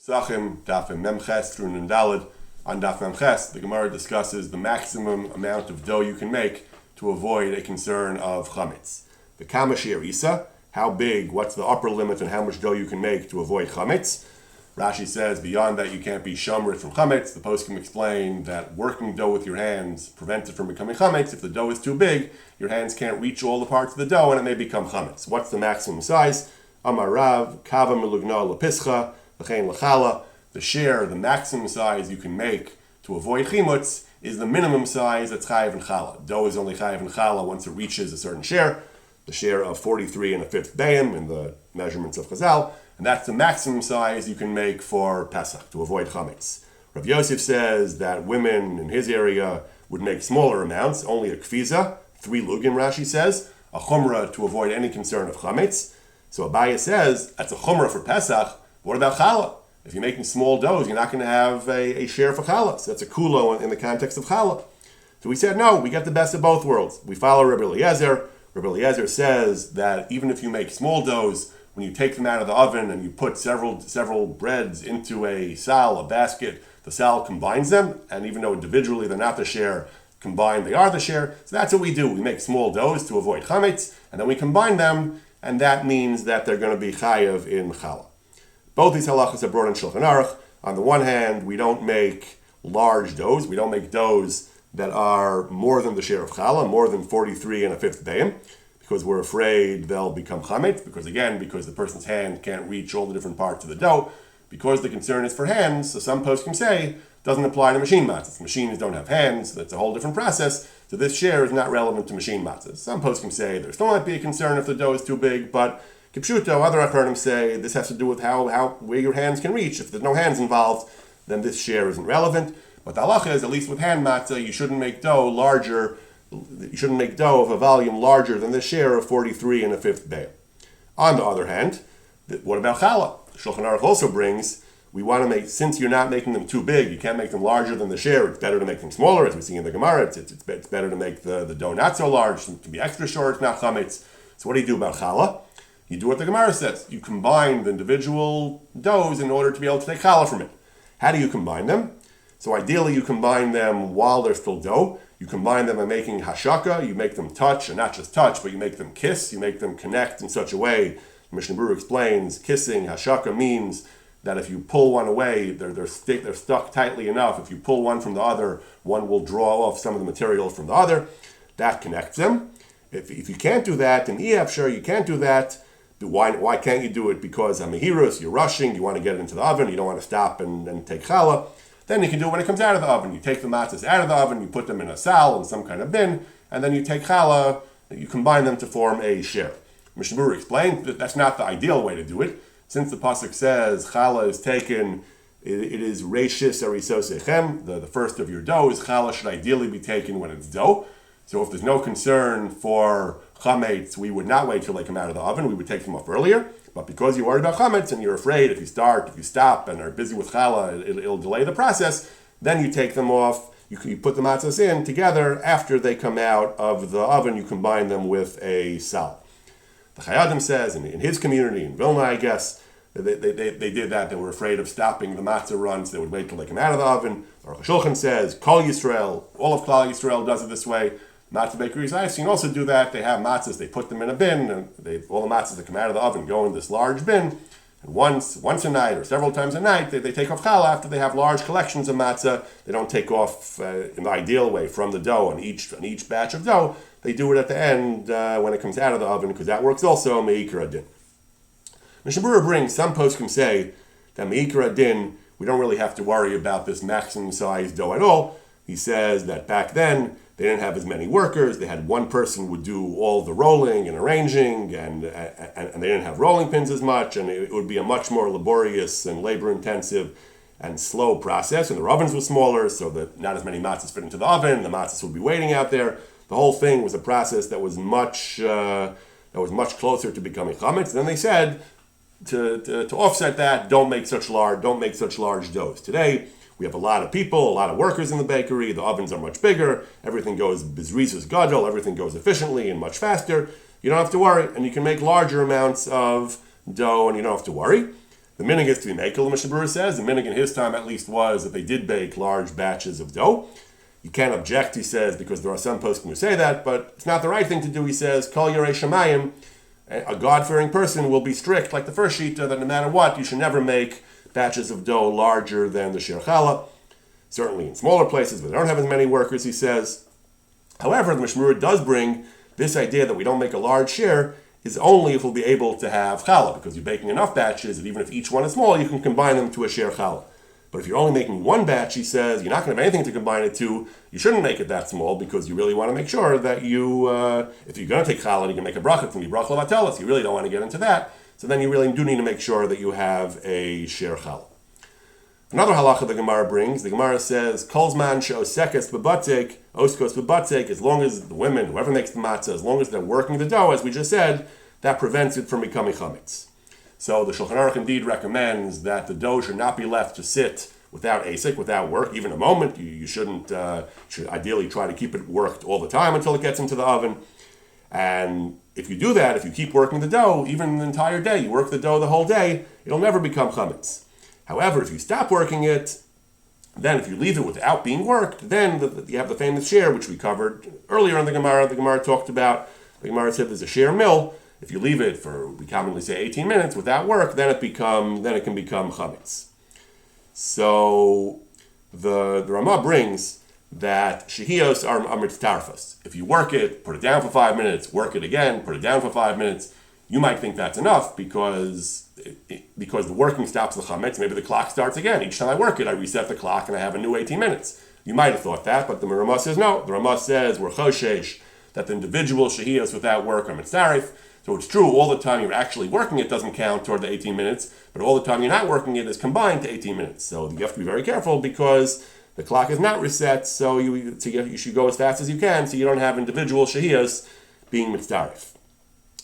Pesahim, Daf Memches through Nundalid. On Daf Memches, the Gemara discusses the maximum amount of dough you can make to avoid a concern of chametz. The Kamashir Isa, how big, what's the upper limit on how much dough you can make to avoid chametz? Rashi says beyond that you can't be shomrit from chametz. The poskim explain that working dough with your hands prevents it from becoming chametz. If the dough is too big, your hands can't reach all the parts of the dough and it may become chametz. What's the maximum size? Amar Rav, Kava Melugna Lepischa, the share, the maximum size you can make to avoid chimutz is the minimum size that's chayiv and challah. Dough is only chayiv and challah once it reaches a certain share, the share of 43 and a fifth bayim in the measurements of Chazal, and that's the maximum size you can make for Pesach to avoid chametz. Rav Yosef says that women in his area would make smaller amounts, only a kfiza, 3 lugim, Rashi says, a chumrah to avoid any concern of chametz. So Abaya says that's a chumrah for Pesach. What about challah? If you're making small doughs, you're not going to have a share for challah. So that's a kulo in the context of challah. So we said, no, we get the best of both worlds. We follow Rabbi Eliezer. Rabbi Eliezer says that even if you make small doughs, when you take them out of the oven and you put several breads into a sal, a basket, the sal combines them, and even though individually they're not the share, combined they are the share. So that's what we do. We make small doughs to avoid chametz, and then we combine them, and that means that they're going to be chayav in challah. Both these halachas are brought in Shulchan Aruch. On the one hand, we don't make large doughs. We don't make doughs that are more than the share of challah, more than 43 and a fifth bayim, because we're afraid they'll become chametz, because the person's hand can't reach all the different parts of the dough. Because the concern is for hands, so some poskim say, doesn't apply to machine matzahs. Machines don't have hands, that's a whole different process, so this share is not relevant to machine matzahs. Some poskim say there still might be a concern if the dough is too big, but Kipshuto, other Achronim say where your hands can reach. If there's no hands involved, then this share isn't relevant. But the halacha is, at least with hand matzah, you shouldn't make dough of a volume larger than the share of 43 and a fifth bayim. On the other hand, what about challah? Shulchan Aruch also brings, we want to make, since you're not making them too big, you can't make them larger than the share, it's better to make them smaller, as we see in the Gemara, it's better to make the dough not so large, to be extra short, not chametz. So what do you do about challah? You do what the Gemara says. You combine the individual doughs in order to be able to take challah from it. How do you combine them? So ideally you combine them while they're still dough. You combine them by making hashaka. You make them touch, and not just touch, but you make them kiss. You make them connect in such a way. Mishnah Berurah explains kissing, hashaka, means that if you pull one away, they're stuck tightly enough. If you pull one from the other, one will draw off some of the material from the other. That connects them. If you can't do that, and you can't do that, why can't you do it? Because amehirus, you're rushing, you want to get it into the oven, you don't want to stop and take challah. Then you can do it when it comes out of the oven. You take the matzahs out of the oven, you put them in a sal, in some kind of bin, and then you take challah, you combine them to form a share. Mishnah Berurah explained that that's not the ideal way to do it. Since the pasuk says challah is taken, it is reishis arisosechem, the first of your doughs. Challah should ideally be taken when it's dough. So if there's no concern for chametz, we would not wait till they come out of the oven. We would take them off earlier. But because you're worried about chametz and you're afraid if you stop and are busy with challah, it'll delay the process, then you take them off. You put the matzahs in together. After they come out of the oven, you combine them with a sal. The Chayadim says, in his community, in Vilna, I guess, they did that. They were afraid of stopping the matzah runs. They would wait till they come out of the oven. Or Shulchan says, Kol Yisrael, all of Klal Yisrael does it this way. Matzah bakeries I've seen also do that. They have matzahs, they put them in a bin, and all the matzahs that come out of the oven go in this large bin. And once a night or several times a night, they take off challah after they have large collections of matzah. They don't take off in the ideal way from the dough on each batch of dough. They do it at the end when it comes out of the oven, because that works also me'ikar adin. Mishnah Berurah brings, some poskim say that me'ikar adin, we don't really have to worry about this maximum size dough at all. He says that back then, they didn't have as many workers. They had one person would do all the rolling and arranging, and they didn't have rolling pins as much, and it would be a much more laborious and labor-intensive and slow process. And their ovens were smaller, so that not as many matzahs fit into the oven. The matzahs would be waiting out there. The whole thing was a process that was much closer to becoming chametz. And then they said to offset that, don't make such large doughs. Today, we have a lot of people, a lot of workers in the bakery. The ovens are much bigger. Everything goes bizrizos gadol. Everything goes efficiently and much faster. You don't have to worry, and you can make larger amounts of dough, and you don't have to worry. The minhag is to be mekel, the Mishnah Berurah says. The minhag in his time at least was that they did bake large batches of dough. You can't object, he says, because there are some poskim who say that, but it's not the right thing to do, he says. Kol Yarei Shamayim, a God-fearing person will be strict, like the first shita, that no matter what, you should never make batches of dough larger than the shir challah. Certainly in smaller places, but they don't have as many workers, he says. However, the Mishnah Berurah does bring this idea that we don't make a large share is only if we'll be able to have challah, because you're baking enough batches that even if each one is small, you can combine them to a share challah. But if you're only making one batch, he says, you're not going to have anything to combine it to, you shouldn't make it that small, because you really want to make sure that you, if you're going to take challah and you can make a bracha, it's going to be bracha l'vatelos, you really don't want to get into that, so then you really do need to make sure that you have a share challah. Another halacha the Gemara brings, the Gemara says, Kolzman she'osekes bebatek, oskos bebatek, as long as the women, whoever makes the matzah, as long as they're working the dough, as we just said, that prevents it from becoming chametz. So the Shulchan Aruch indeed recommends that the dough should not be left to sit without asik, without work, even a moment. You shouldn't, should ideally try to keep it worked all the time until it gets into the oven. And if you do that, if you keep working the dough, even the entire day, you work the dough the whole day, it'll never become chametz. However, if you stop working it, then if you leave it without being worked, then you have the famous share, which we covered earlier in the Gemara. The Gemara talked about, the Gemara said there's a share mill. If you leave it for, we commonly say 18 minutes without work, then it can become chametz. So the Ramah brings that shehiyos are mitztarfos. If you work it, put it down for 5 minutes, work it again, put it down for 5 minutes, you might think that's enough because the working stops the chametz. Maybe the clock starts again. Each time I work it, I reset the clock and I have a new 18 minutes. You might have thought that, but the Ramah says no. The Ramah says we're choshesh, that the individual shehiyos without work are mitzarif. So it's true, all the time you're actually working it doesn't count toward the 18 minutes, but all the time you're not working it is combined to 18 minutes. So you have to be very careful because the clock is not reset, so you should go as fast as you can so you don't have individual shehiyos being mitzarif.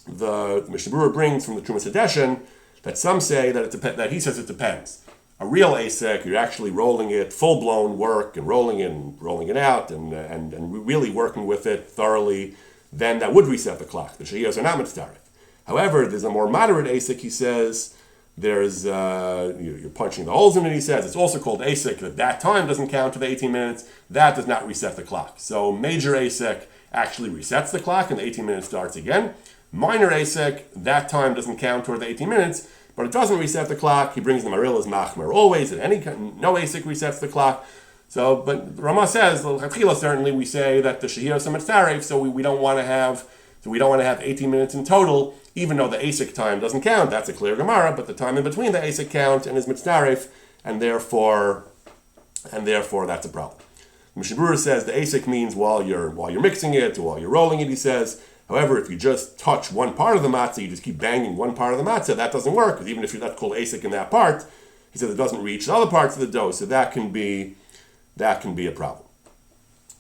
The Mishnah Berurah brings from the Trumas Hadeshin that some say that he says it depends. A real asek, you're actually rolling it, full-blown work, and rolling it out, and really working with it thoroughly, then that would reset the clock. The shehiyos are not mitzarif. However, there's a more moderate asek, he says, there's, you're punching the holes in it, he says, it's also called asek, that time doesn't count to the 18 minutes, that does not reset the clock. So major asek actually resets the clock and the 18 minutes starts again. Minor asek, that time doesn't count toward the 18 minutes, but it doesn't reset the clock. He brings the maril as machmer always, no asek resets the clock. So, but Ramah says, certainly we say that the shehiyos are mitzarif, so we don't want to have 18 minutes in total, even though the asek time doesn't count. That's a clear Gemara, but the time in between the asek count and is mitzarif, and therefore that's a problem. Mishnah Berurah says the asek means while you're mixing it or while you're rolling it. He says, however, if you just touch one part of the matzah, you just keep banging one part of the matzah, that doesn't work, because even if you're not called asek in that part, he says it doesn't reach the other parts of the dough, so that can be a problem.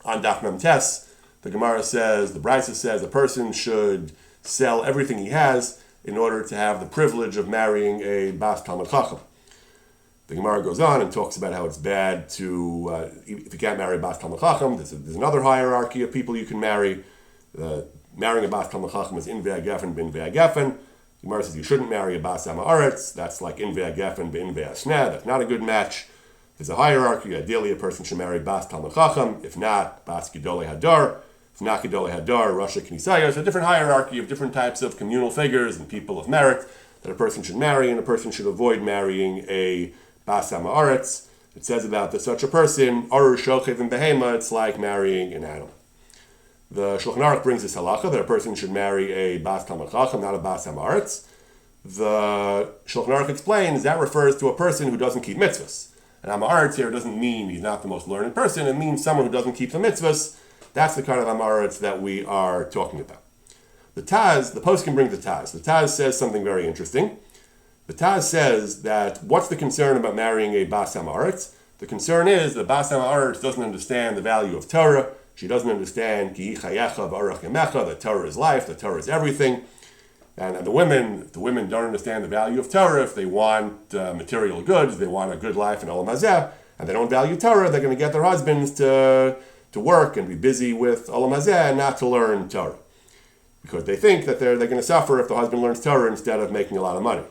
On Daf Mem Tes, the Gemara says, the Brisa says, a person should sell everything he has in order to have the privilege of marrying a Bas Talmid Chacham. The Gemara goes on and talks about how it's bad to, if you can't marry a Bas Talmid Chacham, there's another hierarchy of people you can marry. Marrying a Bas Talmid Chacham is in ve'agefen bin ve'agefen. The Gemara says you shouldn't marry a Bas Ha'aretz. That's like in ve'agefen bin ve'asneh. That's not a good match. There's a hierarchy. Ideally, a person should marry Bas Talmid Chacham. If not, Bas Gedolei Hadar. If not Gedolei Hadar, Rasha Knisayos. A different hierarchy of different types of communal figures and people of merit that a person should marry, and a person should avoid marrying a Bas Ha'aretz. It says about such a person, Arur Shochev and Behema, it's like marrying an animal. The Shulchan Aruch brings this halacha that a person should marry a Bas Talmid Chacham, not a Bas Ha'aretz. The Shulchan Aruch explains that refers to a person who doesn't keep mitzvahs. And Ha'aretz here doesn't mean he's not the most learned person, it means someone who doesn't keep the mitzvahs. That's the kind of Ha'aretz that we are talking about. The Taz, the post can bring the Taz. The Taz says something very interesting. The Taz says that what's the concern about marrying a Bas Ha'aretz? The concern is that Bas Ha'aretz doesn't understand the value of Torah. She doesn't understand Ki chayecha v'arach yamecha, that Torah is life, that Torah is everything. And the women don't understand the value of Torah. If they want material goods, they want a good life in Olam Hazeh, and they don't value Torah, they're going to get their husbands to work and be busy with Olam Hazeh and not to learn Torah. Because they think that they're going to suffer if the husband learns Torah instead of making a lot of money.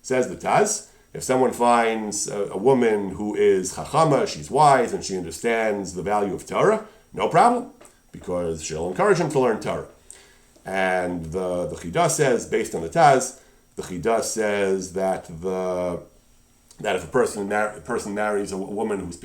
Says the Taz, If someone finds a woman who is chachama, she's wise, and she understands the value of Torah, no problem, because she'll encourage him to learn Torah. And the Chidah says, based on the Taz, the Chidah says that if a person marries a woman whose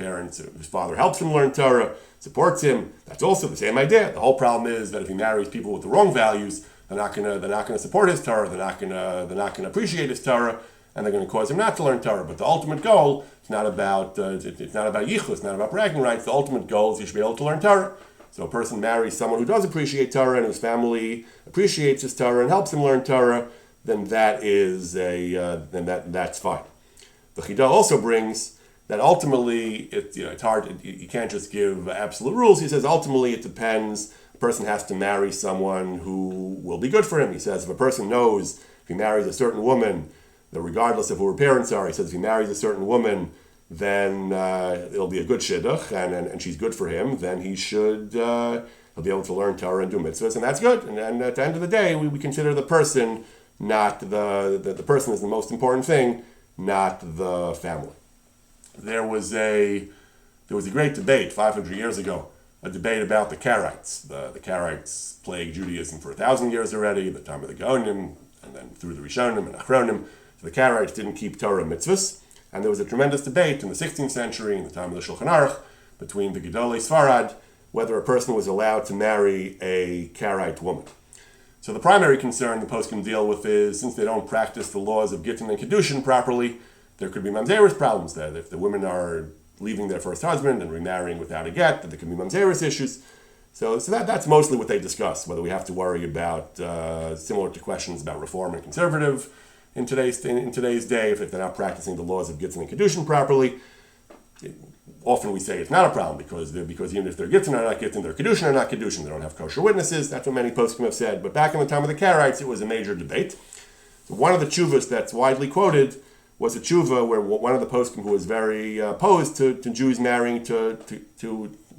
father helps him learn Torah, supports him, that's also the same idea. The whole problem is that if he marries people with the wrong values, they're not gonna support his Torah, they're not gonna appreciate his Torah, and they're going to cause him not to learn Torah. But the ultimate goal is not about yichus, it's not about bragging rights. The ultimate goal is he should be able to learn Torah. So a person marries someone who does appreciate Torah and whose family appreciates his Torah and helps him learn Torah, then that's fine. The Chidah also brings that ultimately it's hard. You can't just give absolute rules. He says ultimately it depends. A person has to marry someone who will be good for him. He says if a person knows if he marries a certain woman, that regardless of who her parents are, he says if he marries a certain woman, then it'll be a good shidduch, and she's good for him, then he'll be able to learn Torah and do mitzvahs, and that's good. And at the end of the day, we consider the person, not the person is the most important thing, not the family. There was a great debate 500 years ago, a debate about the Karaites. The Karaites plagued Judaism for 1,000 years already, the time of the Gaonim, and then through the Rishonim and Achronim. The Karaites didn't keep Torah mitzvahs, and there was a tremendous debate in the 16th century, in the time of the Shulchan Aruch, between the Gedolei Sfarad, whether a person was allowed to marry a Karaite woman. So the primary concern the poskim deal with is, since they don't practice the laws of Gittin and Kedushin properly, there could be mamzeris problems there. If the women are leaving their first husband and remarrying without a get, then there could be mamzeris issues. So that's mostly what they discuss, whether we have to worry about, similar to questions about reform and conservative, in today's day, if they're not practicing the laws of Gittin and Kedushin properly. Often we say it's not a problem because even if they're Gittin or not Gittin, they're Kedushin or not Kedushin. They don't have kosher witnesses. That's what many poskim have said. But back in the time of the Karaites, it was a major debate. So one of the tshuvas that's widely quoted was a tshuva where one of the poskim who was very opposed to Jews marrying to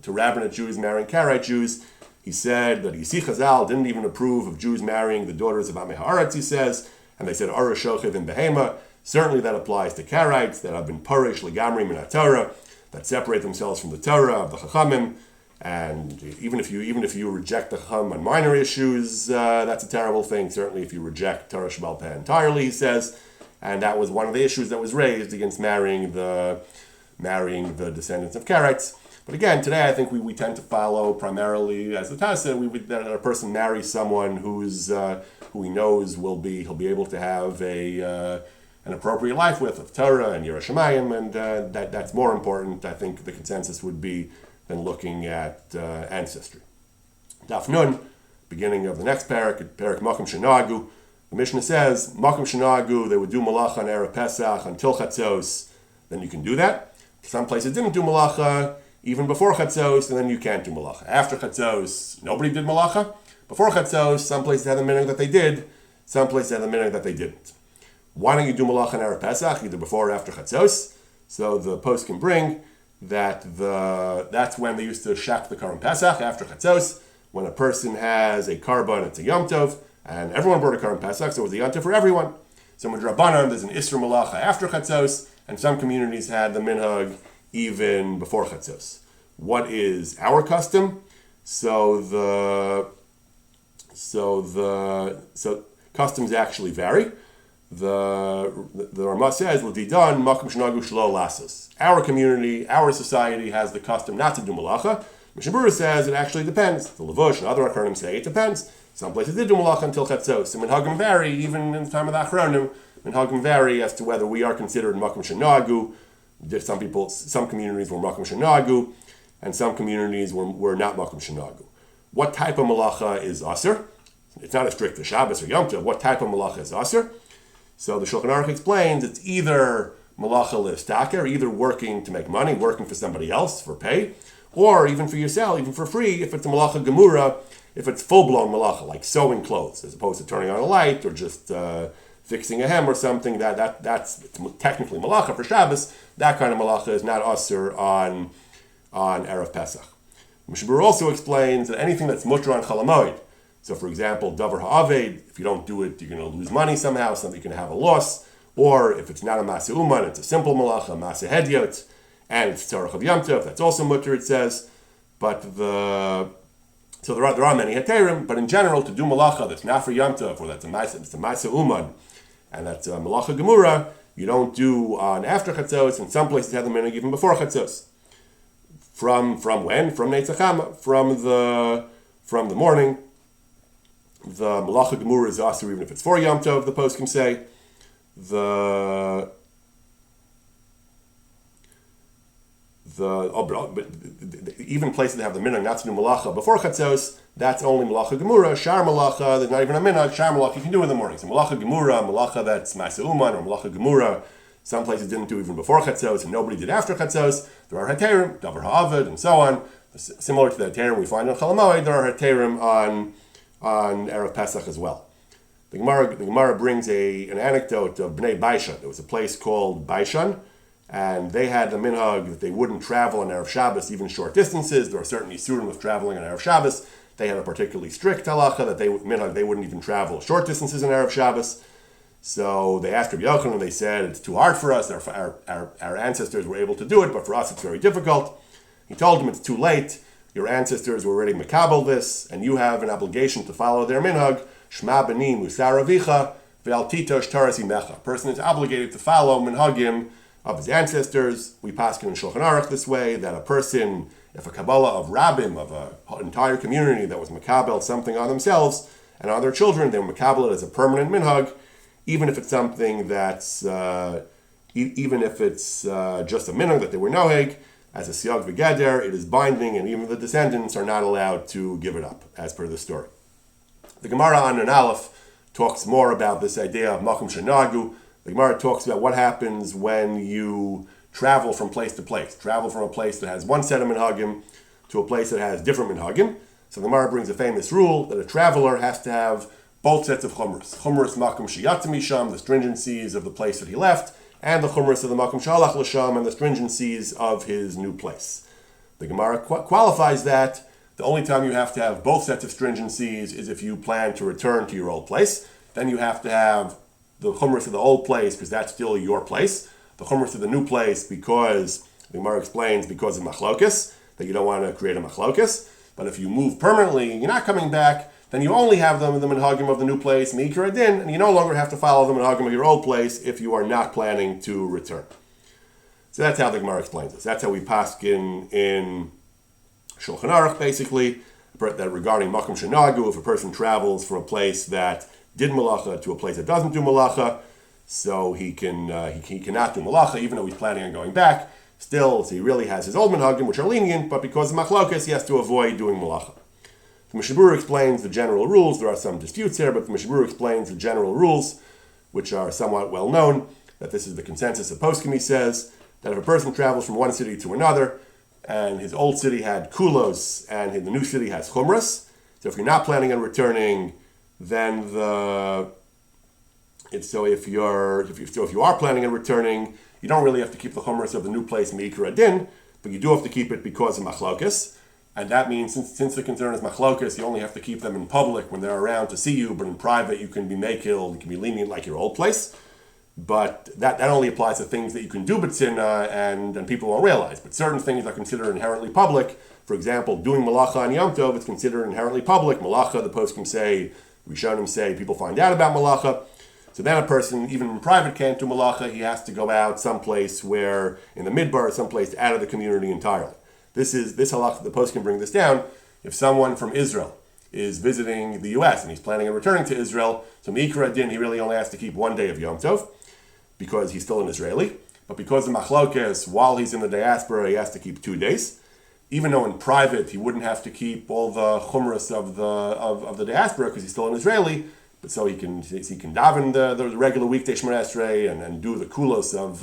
rabbinate Jews marrying Karaite Jews, he said that Yisi Chazal didn't even approve of Jews marrying the daughters of Amei Haaretz, he says. And they said, Ara Shochev in Behema. Certainly that applies to Karaites that have been Parish, Legamri, Min Torah, that separate themselves from the Torah of the Chachamim. And even if you reject the Chacham on minor issues, that's a terrible thing. Certainly if you reject Torah Shebal Peh entirely, he says. And that was one of the issues that was raised against marrying the descendants of Karaites. But again, today I think we tend to follow primarily, as the Taz said, that a person marries someone who he knows he'll be able to have an appropriate life of Torah and Yirah Shamayim, and that's more important. I think the consensus would be than looking at ancestry. Daf Nun, beginning of the next parak Makom Shenagu. The Mishnah says Makom Shenagu, they would do malacha on Erev Pesach until Chatzos. Then you can do that. Some places didn't do malacha even before Chatzos, and then you can't do malacha. After Chatzos, nobody did malacha. Before Chatzos, some places had the minhag that they did, some places had the minhag that they didn't. Why don't you do malacha on Erev Pesach, either before or after Chatzos? So the post can bring that that's when they used to shak the Karban Pesach, after Chatzos. When a person has a Karban, it's a Yom Tov, and everyone brought a Karban Pesach, so it was a Yom Tov for everyone. So in Drabanan, there's an Isra Malacha after Chatzos, and some communities had the minhag even before Chatzos. What is our custom? So customs actually vary. The Ramah says, "L'didan makom shenagu shelo lasos." Our community, our society has the custom not to do malacha. Mishnah Berurah says it actually depends. The Levush and other Achronim say it depends. Some places did do malacha until Chatzos. And minhagim vary, even in the time of the Achronim. Minhagim vary as to whether we are considered makom shenagu. Some communities were makom shenagu, and some communities were not makom shenagu. What type of malacha is aser? It's not as strict as Shabbos or Yom Tov. What type of malacha is aser? So the Shulchan Aruch explains it's either malacha l'staker, either working to make money, working for somebody else for pay, or even for yourself, even for free, if it's a malacha gemura, if it's full-blown malacha, like sewing clothes, as opposed to turning on a light or just fixing a hem or something, that's technically malacha for Shabbos. That kind of malacha is not aser on Erev Pesach. Mishnah Berurah also explains that anything that's mutter on Chol HaMoed, so for example, davar ha'aved, if you don't do it, you're going to lose money somehow, you're going to have a loss, Or if it's not a Masa Uman, it's a simple Malacha, Masa Hedyot, and it's Tzarech of Yom Tov, that's also mutter, it says. But so there are many heterim, but in general, to do malacha that's not for Yom Tov, or that's it's a Masa Uman, and that's a Malacha Gemura, you don't do on after Chatzos. In some places have the minhag even before Chatzos. From when? From Neitzachama, from the morning. The Malacha Gemura is also even if it's for Yom Tov, the poskim say. But even places that have the minhag not to do malacha before chatzos, that's only malacha gemura. Shar malacha, there's not even a minhag. Shar malacha you can do in the morning. So malacha gemura, malacha that's ma'aseh uman, or malacha gemura, some places didn't do even before chatzos, and nobody did after chatzos. There are heterim, davar ha'avad, and so on. Similar to the heterim we find on Chol Hamoed, there are heterim on Erev Pesach as well. The Gemara brings an anecdote of Bnei Baishan. There was a place called Baishan, and they had the minhag that they wouldn't travel on Erev Shabbos, even short distances. There are certain isurim of traveling on Erev Shabbos. They had a particularly strict halacha that they wouldn't even travel short distances on Erev Shabbos. So they asked Rabbi Yochanan, and they said, it's too hard for us. Our ancestors were able to do it, but for us it's very difficult. He told them it's too late. Your ancestors were already makabel this, and you have an obligation to follow their minhag. Shma b'ni musar avicha ve'al titosh taras imecha. A person is obligated to follow minhagim of his ancestors. We paskin in Shulchan Aruch this way, that a person, if a Kabbalah of Rabbim, of an entire community that was makabel something on themselves and on their children, they were makabel it as a permanent minhag, even if it's something that's, even if it's just a minhag that they were noheg, as a siyag v'geder, it is binding, and even the descendants are not allowed to give it up, as per the story. The Gemara on Nun Aleph talks more about this idea of makom shenagu. The Gemara talks about what happens when you travel from place to place. Travel from a place that has one set of minhagim to a place that has different minhagim. So the Gemara brings a famous rule that a traveler has to have both sets of chumras. Chumras makom sheyatz misham, the stringencies of the place that he left, and the chumras of the makom shalach l'sham, and the stringencies of his new place. The Gemara qualifies that the only time you have to have both sets of stringencies is if you plan to return to your old place. Then you have to have the chumras of the old place, because that's still your place. The chumras of the new place, because, the Gemara explains, because of machlokas, that you don't want to create a machlokas. But if you move permanently and you're not coming back, then you only have them in the minhagim of the new place, meikar adin, and you no longer have to follow the minhagim of your old place if you are not planning to return. So that's how the Gemara explains this. That's how we paskin in Shulchan Aruch, basically, that regarding makom shenagu, if a person travels from a place that did malacha to a place that doesn't do malacha, so he cannot do malacha, even though he's planning on going back. Still, so he really has his old minhagim, which are lenient, but because of machlokas, he has to avoid doing malacha. The Mishabur explains the general rules. There are some disputes here, but the Mishabur explains the general rules, which are somewhat well known, that this is the consensus of poskim. He says that if a person travels from one city to another, and his old city had kulos, and the new city has chumras, so if you're not planning on returning, then if you are planning on returning, you don't really have to keep the chumras of the new place meikar adin, but you do have to keep it because of machlokas. And that means, since the concern is machlokas, you only have to keep them in public when they're around to see you, but in private you can be makil, you can be lenient like your old place. But that only applies to things that you can do b'tzina and people won't realize. But certain things are considered inherently public. For example, doing malacha on Yom Tov is considered inherently public. Malacha, the poskim say, Rishonim say, people find out about malacha. So then a person, even in private, can't do malacha. He has to go out someplace where, in the midbar, someplace out of the community entirely. This halach, the post can bring this down. If someone from Israel is visiting the U.S. and he's planning on returning to Israel, so meikar adin, he really only has to keep one day of Yom Tov because he's still an Israeli. But because of machlokes, while he's in the diaspora, he has to keep 2 days. Even though in private he wouldn't have to keep all the chumras of the diaspora because he's still an Israeli, but so he can daven the regular weekday Shemona Esrei and do the kulos of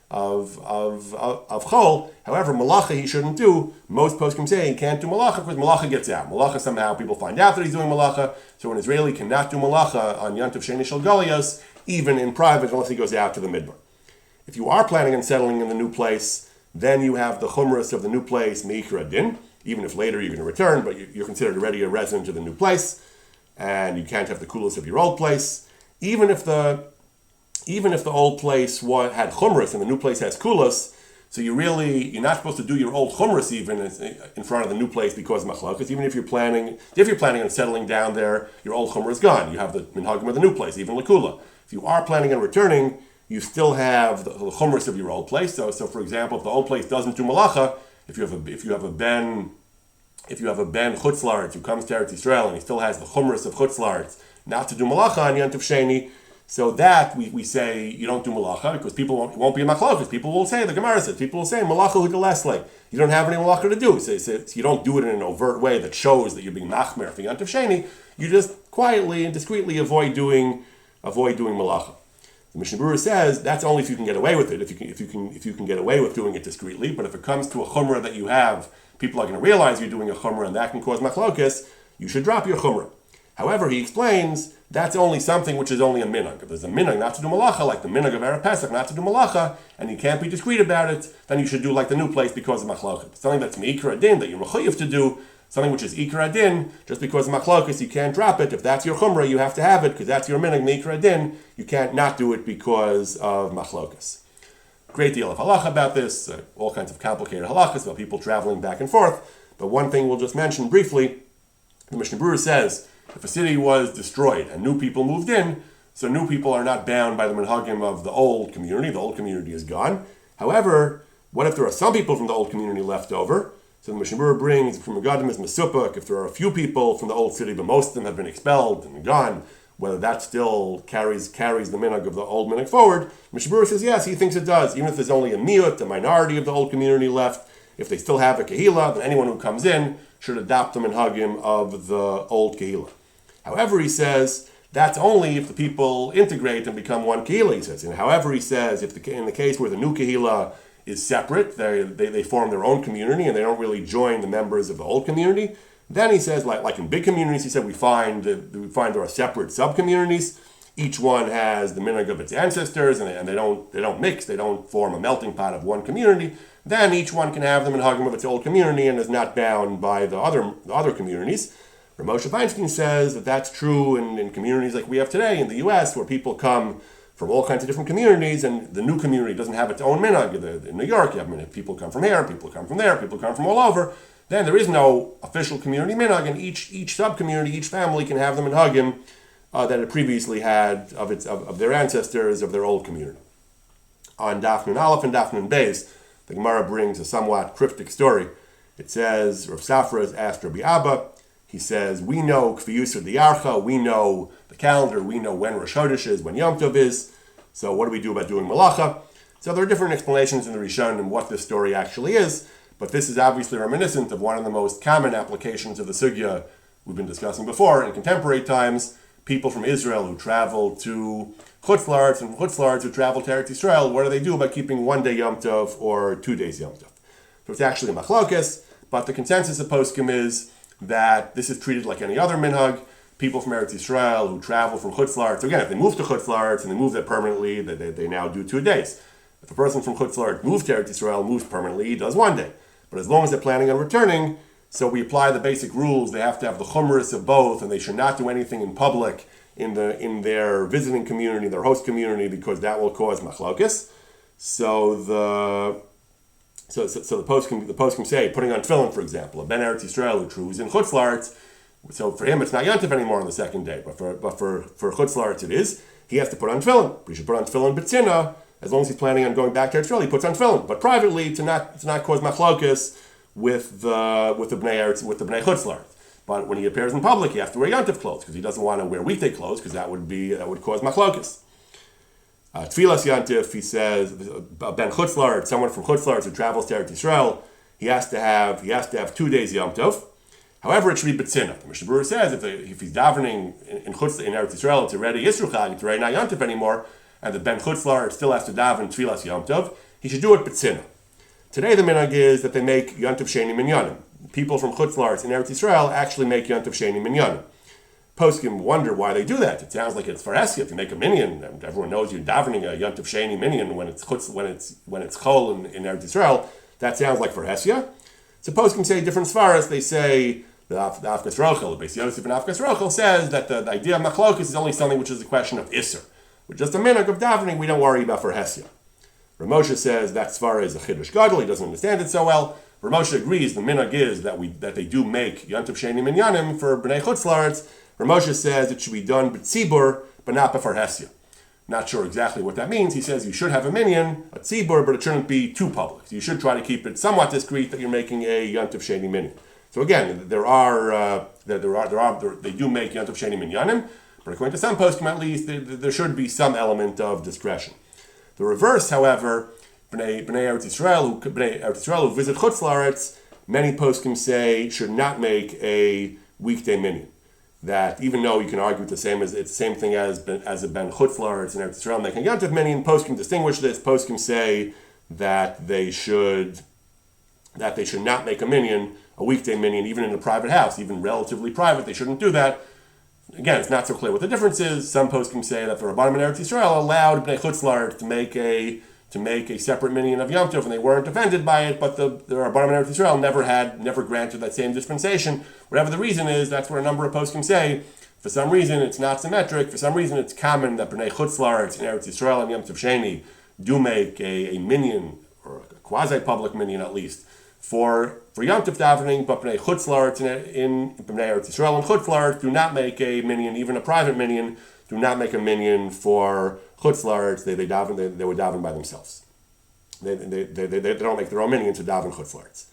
chol. However, malacha he shouldn't do. Most poskim say he can't do malacha because malacha gets out. Malacha, somehow people find out that he's doing malacha. So an Israeli cannot do malacha on Yom Tov Sheni Shel Galios, even in private, unless he goes out to the midbar. If you are planning on settling in the new place, then you have the chumras of the new place meikar adin. Even if later you're going to return, but you're considered already a resident of the new place, and you can't have the kulos of your old place. Even if the even if the old place had chumras and the new place has kulas, so you're not supposed to do your old chumras even in front of the new place because machlokes. Even if you're planning on settling down there, your old chumra is gone. You have the minhagim of the new place, even lakula. If you are planning on returning, you still have the chumras of your old place. So for example, if the old place doesn't do malacha, if you have a ben chutzlaretz who comes to Eretz Yisrael and he still has the chumras of chutzlaretz not to do malacha on Yontif Sheni, so that we say you don't do malacha because people won't be in machlokes. People will say, the Gemara says, people will say malacha hu de lesle. You don't have any malacha to do. So you don't do it in an overt way that shows that you're being machmer for Yontif Sheni. You just quietly and discreetly avoid doing malacha. The Mishnah Berurah says that's only if you can get away with it. If you can get away with doing it discreetly. But if it comes to a chumrah that you have, people are going to realize you're doing a chumrah and that can cause machlokes. You should drop your chumrah. However, he explains that's only something which is only a minhag. If there's a minhag not to do malacha, like the minhag of Erev Pesach not to do malacha, and you can't be discreet about it, then you should do like the new place because of machlokes. Something that's meikar adin that you're mechuyev to do, something which is ikar adin, just because of machlokes, you can't drop it. If that's your chumrah, you have to have it because that's your minhag meikar adin. You can't not do it because of machlokes. Great deal of halacha about this, all kinds of complicated halachas about people traveling back and forth. But one thing we'll just mention briefly, the Mishnah Berurah says, if a city was destroyed and new people moved in, so new people are not bound by the minhagim of the old community. The old community is gone. However, what if there are some people from the old community left over? So the Mishnah Berurah brings from Megadim is Mesupuk, if there are a few people from the old city, but most of them have been expelled and gone, whether that still carries the minhag of the old minhag forward. Mishnah Berurah says yes, he thinks it does. Even if there's only a miut, a minority of the old community left, if they still have a kehila, then anyone who comes in should adopt the minhagim of the old kehila. However, he says that's only if the people integrate and become one kehila. He says, and however, he says in the case where the new kehila is separate, they form their own community and they don't really join the members of the old community. Then he says, like in big communities, he said we find there are separate sub communities. Each one has the minhag of its ancestors, and they don't mix. They don't form a melting pot of one community. Then each one can have the minhagim of its old community and is not bound by the other communities. Moshe Feinstein says that that's true in communities like we have today in the U.S., where people come from all kinds of different communities, and the new community doesn't have its own minhag. In New York, you have people come from here, people come from there, people come from all over. Then there is no official community minhag, and each sub-community, each family can have the minhagim that it previously had of their ancestors, of their old community. On Daf Nun Aleph and Daf Nun Beis, the Gemara brings a somewhat cryptic story. It says, Rav Safra has asked Rabbi Abba, he says, we know Kfiyus Diyarcha, we know the calendar, we know when Rosh Chodesh is, when Yom Tov is, so what do we do about doing Malacha? So there are different explanations in the Rishon and what this story actually is, but this is obviously reminiscent of one of the most common applications of the sugya we've been discussing before. In contemporary times, people from Israel who travel to Chutz La'aretz and Chutz La'aretz who travel to Eretz Yisrael, what do they do about keeping 1 day Yom Tov or 2 days Yom Tov? So it's actually a machlokes, but the consensus of poskim is that this is treated like any other minhag. People from Eretz Yisrael who travel from Chutz La'aretz, so again, if they move to Chutz La'aretz and they move there permanently, they now do 2 days. If a person from Chutz La'aretz moves to Eretz Yisrael, moves permanently, he does 1 day. But as long as they're planning on returning, so we apply the basic rules. They have to have the chumras of both, and they should not do anything in public in their visiting community, their host community, because that will cause machlokes. So the poskim say, putting on tefillin, for example, a ben Eretz Yisrael who's in Chutz La'aretz, so for him it's not yontif anymore on the second day, but for Chutz La'aretz it is. He has to put on tefillin. He should put on tefillin b'tzina. As long as he's planning on going back to Eretz Yisrael, he puts on tefillin. But privately, to not cause machlokes with the bnei Chutz La'aretz. But when he appears in public, he has to wear yontif clothes because he doesn't want to wear weekday clothes because that would cause machlokes. Tfilas Yantif, he says, Ben Chutz La'aretz, someone from Chutz La'aretz who travels to Eretz Yisrael, he has to have 2 days Yom Tov. However, it should be B'tzina. The Mishnah Berurah says if he's davening in Eretz Yisrael, it's already Yisru Chag, it's already not Yom Tov anymore, and the Ben Chutz La'aretz still has to daven Tfilas Yom Tov, he should do it B'tzina. Today the minhag is that they make Yom Tov Sheni Minyanim. People from Chutz La'aretz in Eretz Yisrael actually make Yom Tov Sheni Minyanim. Poskim wonder why they do that. It sounds like it's for Esya. If you make a minyan, and everyone knows you're davening a Yom Tov Sheni minyan when it's chol in Eretz Yisrael, that sounds like for Esya. So poskim say different svaras. They say the Afkas Rochel, the Beis Yosef and Afkas Rochel says that the idea of machlokes is only something which is a question of Isser. with just a minhag of davening, we don't worry about for Hesya. Rav Moshe says that svara is a chiddush gadol. He doesn't understand it so well. Rav Moshe agrees the minhag is that they do make yantiv sheni minyanim for bnei chutz la'aretz. Rav Moshe says it should be done b'tzibur, but not b'far Hesya. Not sure exactly what that means. He says you should have a minyan, a tzibur, but it shouldn't be too public. So you should try to keep it somewhat discreet that you're making a yantiv sheni minyan. So again, they do make yantiv sheni minyanim, but according to some poskim at least, there should be some element of discretion. The reverse, however, Bnei Eretz Yisrael who visit Chutz La'aretz, many poskim say should not make a weekday minyan. That even though you can argue it's the same thing as a ben Chutz La'aretz and Eretz Yisrael making yantiv minyan, poskim distinguish this. Poskim say that they should not make a minyan, a weekday minyan, even in a private house, even relatively private. They shouldn't do that. Again, it's not so clear what the difference is. Some poskim say that the Rabbanim in Eretz Yisrael allowed Bnei Chutz La'aretz to make a separate minyan of Yom Tov, and they weren't offended by it. But the Rabbanim in Eretz Yisrael never granted that same dispensation. Whatever the reason is, that's what a number of poskim say. For some reason, it's not symmetric. For some reason, it's common that Bnei Chutz La'aretz in Eretz Yisrael and Yom Tov Sheni do make a minyan, or a quasi-public minyan at least, for Yom Tov davening, but Bnei Chutz La'aretz in Bnei Eretz Yisrael and Chutz La'aretz do not make a minyan, even a private minyan, do not make a minyan for Chutz La'aretz. They would daven by themselves. They don't make their own minyan to daven Chutz La'aretz.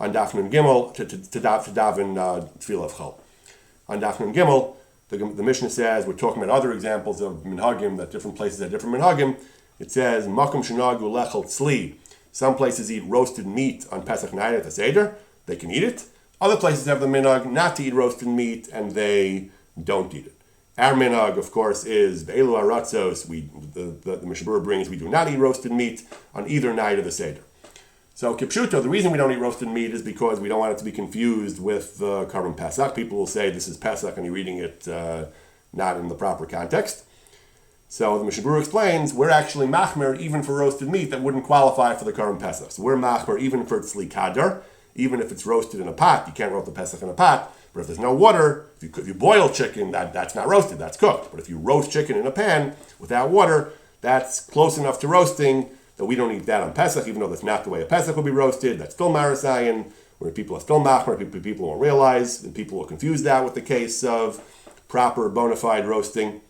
On Daf Nun Gimel to daven Tefillah of Chol. On Daf Nun Gimel, the Mishnah says, we're talking about other examples of minhagim, that different places have different minhagim. It says makom shenagu lechel tzli. Some places eat roasted meat on Pesach night at the Seder. They can eat it. Other places have the minhag not to eat roasted meat, and they don't eat it. Our minhag, of course, is Be'elu Aratzos. The Mishnah Berurah brings, we do not eat roasted meat on either night of the Seder. So, Kipshuto, the reason we don't eat roasted meat is because we don't want it to be confused with the Karban Pesach. People will say this is Pesach and you're eating it not in the proper context. So the Mishnah Berurah explains, we're actually machmer even for roasted meat that wouldn't qualify for the Karban Pesach. So we're machmer even for tzli kadar, even if it's roasted in a pot. You can't roast the Pesach in a pot. But if there's no water, if you boil chicken, that's not roasted, that's cooked. But if you roast chicken in a pan without water, that's close enough to roasting that we don't eat that on Pesach, even though that's not the way a Pesach will be roasted. That's still marasayan, where people are still machmer, people won't realize, and people will confuse that with the case of proper bona fide roasting.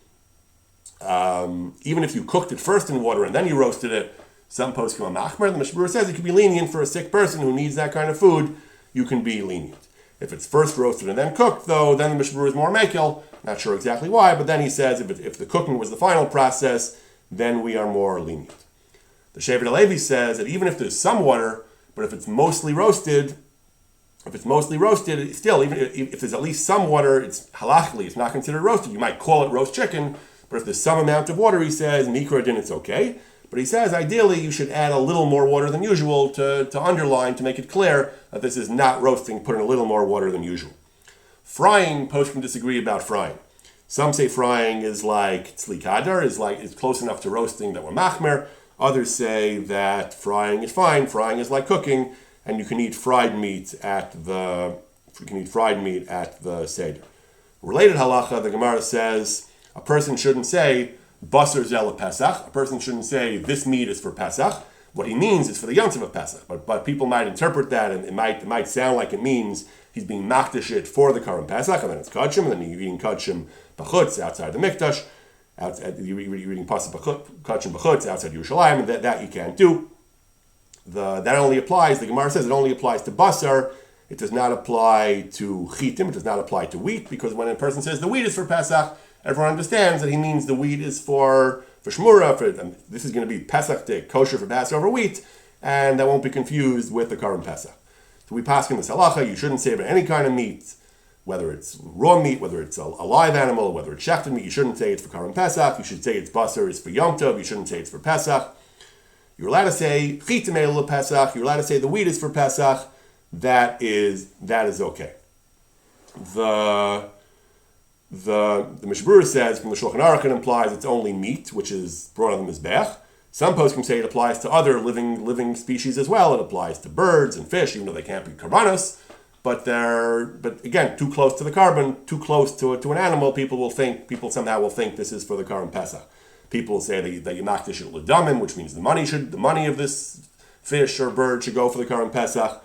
Even if you cooked it first in water and then you roasted it, some poskim are machmer. The Mishnah Berurah says you can be lenient for a sick person who needs that kind of food. You can be lenient. If it's first roasted and then cooked, though, then the Mishnah Berurah is more makil. Not sure exactly why, but then he says if the cooking was the final process, then we are more lenient. The Shevet HaLevi says that even if there's some water, but if it's mostly roasted, still, even if there's at least some water, it's halachically, it's not considered roasted. You might call it roast chicken, but if there's some amount of water, he says, mikra din, it's okay. But he says, ideally, you should add a little more water than usual to underline, to make it clear that this is not roasting, put in a little more water than usual. Frying, poskim disagree about frying. Some say frying is like tzli kadar, is close enough to roasting that we're machmer. Others say that frying is fine, frying is like cooking, and you can eat fried meat at the Seder. Related halacha, the Gemara says, a person shouldn't say, basar zel Pesach. A person shouldn't say, this meat is for Pesach. What he means is for the Yom Tov of Pesach. But people might interpret that, and it might sound like it means he's being makdish it for the Karban Pesach, and then it's kachim, and then you're eating kachim b'chutz outside the mikdash. You're eating pasuk kachim b'chutz outside Yerushalayim, and that you can't do. That only applies, the Gemara says, it only applies to basar. It does not apply to chitim. It does not apply to wheat, because when a person says the wheat is for Pesach, everyone understands that he means the wheat is for shmura. This is going to be Pesach day, kosher for Passover wheat, and that won't be confused with the Karban Pesach. So we pass in this halacha, you shouldn't say about any kind of meat, whether it's raw meat, whether it's a live animal, whether it's shechted meat. You shouldn't say it's for Karban Pesach. You should say it's basar is for Yom Tov. You shouldn't say it's for Pesach. You're allowed to say chitim el Pesach. You're allowed to say the wheat is for Pesach. That is okay. The Mishnah Berurah says from the Shulchan Aruch it implies it's only meat, which is brought on the mizbech. Some poskim say it applies to other living species as well. It applies to birds and fish, even though they can't be karbanos. But again, too close to the carbon, too close to an animal, people somehow will think this is for the Karban Pesach. People say that you makdish it l'damim, which means the money of this fish or bird should go for the Karban Pesach.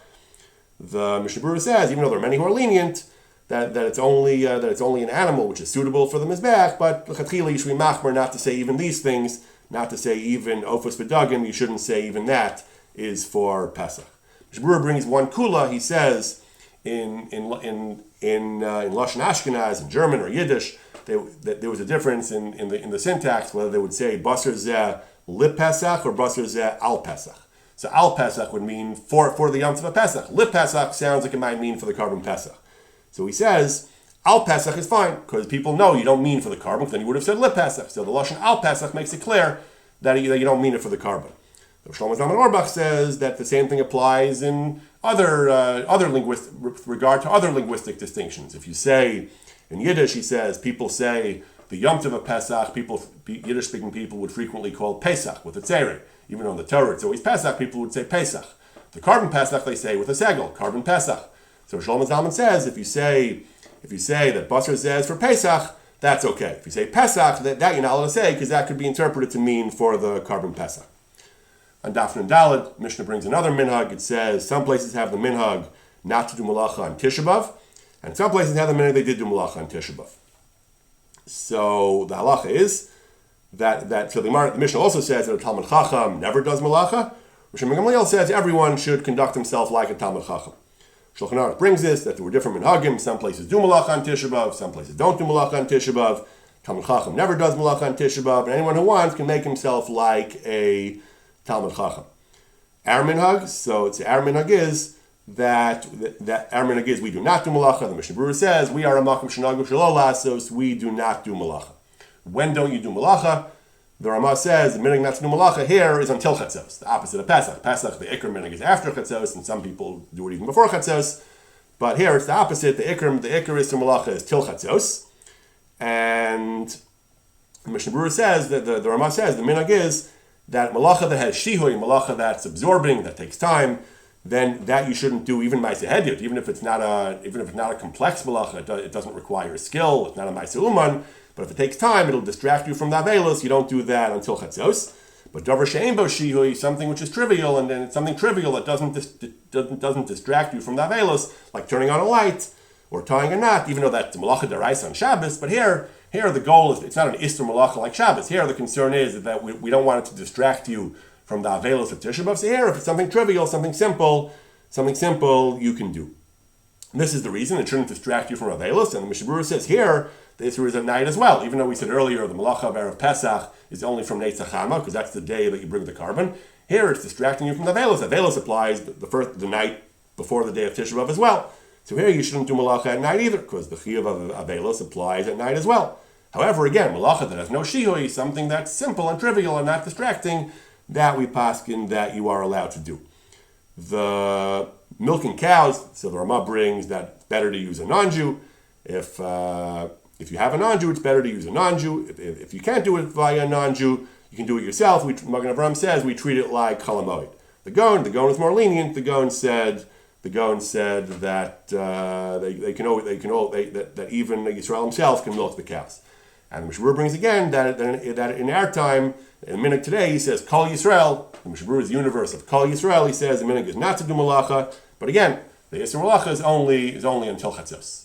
The Mishnah Berurah says, even though there are many who are lenient, that it's only an animal which is suitable for the mizbech, but l'chatchila you should be machmer not to say even these things, not to say even ofos v'dagim. You shouldn't say even that is for Pesach. Mishnah Berurah brings one kula. He says in Lashon Ashkenaz, in German or Yiddish, that there was a difference in the syntax whether they would say basar zeh lip Pesach or basar zeh al Pesach. So al Pesach would mean for the Yom Tov Pesach. Lip Pesach sounds like it might mean for the Karban Pesach. So he says al Pesach is fine because people know you don't mean for the Karban, because then you would have said lip Pesach. So the Lashon al Pesach makes it clear that you don't mean it for the Karban. So Shlomo Zalman Auerbach says that the same thing applies in with regard to other linguistic distinctions. If you say in Yiddish, he says people say the Yom Tov of Pesach. Yiddish-speaking people would frequently call Pesach with a tzereh. Even though in the Torah it's always Pesach, people would say Pesach. The Karban Pesach they say with a segel, Karban Pesach. So Shlomo Zalman says if you say that basar zeh is for Pesach, that's okay. If you say Pesach, that you're not allowed to say because that could be interpreted to mean for the Karban Pesach. On Daf Nun Daled, Mishnah brings another minhag. It says some places have the minhag not to do malacha on Tisha B'Av, and some places have the minhag they did do malacha on Tisha B'Av. So the halacha is that the Mishnah also says that a Talmud Chacham never does malacha. Rosh Gamliel says everyone should conduct himself like a Talmud Chacham. Shulchan Aruch brings this, that there were different minhagim. Some places do malacha on Tisha B'Av, some places don't do malacha on Tisha B'Av. Talmud Chacham never does malacha on Tisha B'Av, and anyone who wants can make himself like a Talmud Chacham. Our minhag is that our minhag is we do not do malacha. The Mishnah Berurah says we are a makom shenagu shelo lasos. We do not do malacha. When don't you do malacha? The Ramah says the minhag not to do malacha here is until chatzos, the opposite of Pesach. Pesach, the ikr minhag is after chatzos, and some people do it even before chatzos. But here it's the opposite. The ikr is to malacha is till chatzos, and the Mishnah Berurah says that the Ramah says the minhag is that malacha that has shihui, malacha that's absorbing, that takes time, then that you shouldn't do even ma'aseh hedyot, even if it's not a complex malacha. It doesn't require skill. It's not a ma'aseh uman. But if it takes time, it'll distract you from the avelos. You don't do that until chatzos. But davar she'ein bo shihui, something which is trivial, and then it's something trivial that doesn't distract you from the avelos, like turning on a light or tying a knot, even though that's malacha deraisa on Shabbos. But here the goal is it's not an istur malacha like Shabbos. Here the concern is that we don't want it to distract you from the avelos of Tisha B'Av. So here, if it's something trivial, something simple, you can do. And this is the reason it shouldn't distract you from avelos. And the Mishnah Berurah says here the issue is at night as well. Even though we said earlier the malacha of Erev Pesach is only from Netzach Hama, because that's the day that you bring the carbon. Here it's distracting you from the avelos. Avelos applies the night before the day of Tisha B'Av as well. So here you shouldn't do malacha at night either, because the chiyuv of avelos applies at night as well. However, again, malacha that has no shihui, something that's simple and trivial and not distracting, that we paskin that you are allowed to do. The milking cows, so the Ramah brings that it's better to use a non-Jew. If you have a non-Jew, it's better to use a non-Jew. If you can't do it via a non-Jew, you can do it yourself. Magen Avraham says we treat it like chalamoid. The Gaon is more lenient. The Gaon said that that even Yisrael himself can milk the cows. And the Mishnah Berurah brings again that in our time, in the minhag today, he says Kol Yisrael. The Mishnah Berurah is the universe of Kol Yisrael. He says the minhag is not to do malacha, but again, the Yisrael malacha is only until chatzos.